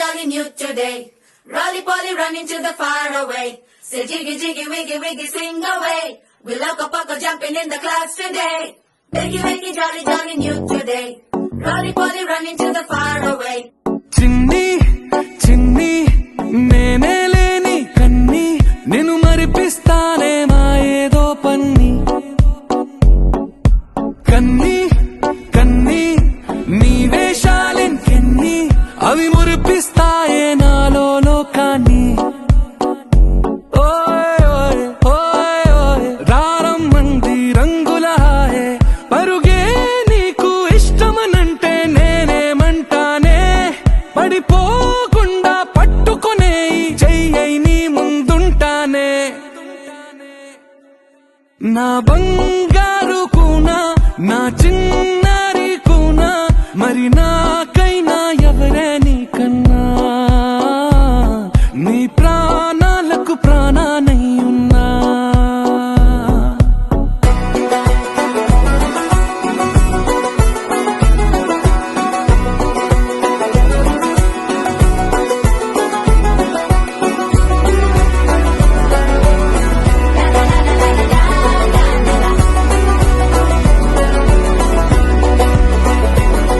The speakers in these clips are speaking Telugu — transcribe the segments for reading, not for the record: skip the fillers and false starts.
jolly new today. Rolly poly running to the far away. Say jiggy jiggy wiggy wiggy sing away. We loco poco jumping in the clouds today. Wakey jolly jolly new today. Rolly poly running to the far away. చిన్ని చిన్ని నేనే లేని కన్ని నిన్ను మరిపిస్తానే మా ఏదో పన్ని కన్ని కన్ని నీ వేషాలెన్కెన్ని అవి మురిపిస్తాయే నాలో లోకాన్ని ఓయ్ ఓయ్ ఓయ్ ఓయ్ రారమ్మంది రంగుల హాయే పరుగే నీకు ఇష్టమనంటే నేనేమంటానే పడిపోకుండా పట్టుకునే చెయ్యై నీ ముందుంటానే నా బంగారు కూనా నా చిన్నారి కూనా మరి నాకైనా ఎవరే నీకన్నా నీ ప్రాణాలకు ప్రాణానై ఉన్నా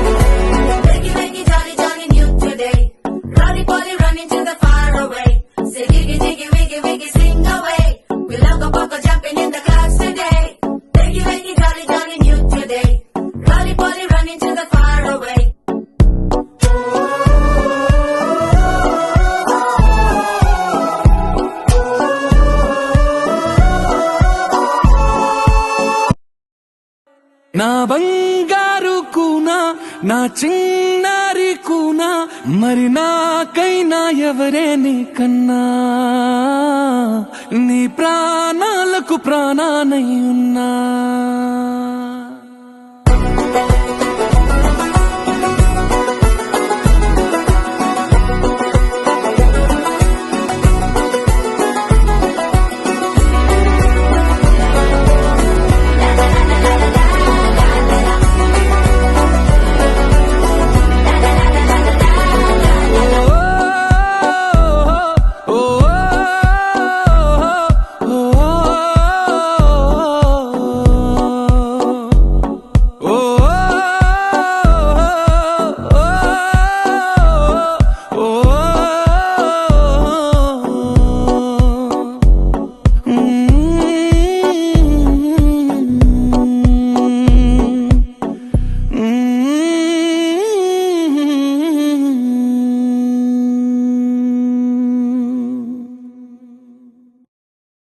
Wakey jolly jolly new today. Rolly poly running to the far away. Say jiggy jiggy wiggy wiggy sing away. We loco poco jumping in the clouds today. Wakey jolly jolly new today. Rolly poly running to the far away. నా బంగారు కూనా నా చిన్నారి కూనా మరి నాకైనా ఎవరే నీకన్నా నీ ప్రాణాలకు ప్రాణానై ఉన్నా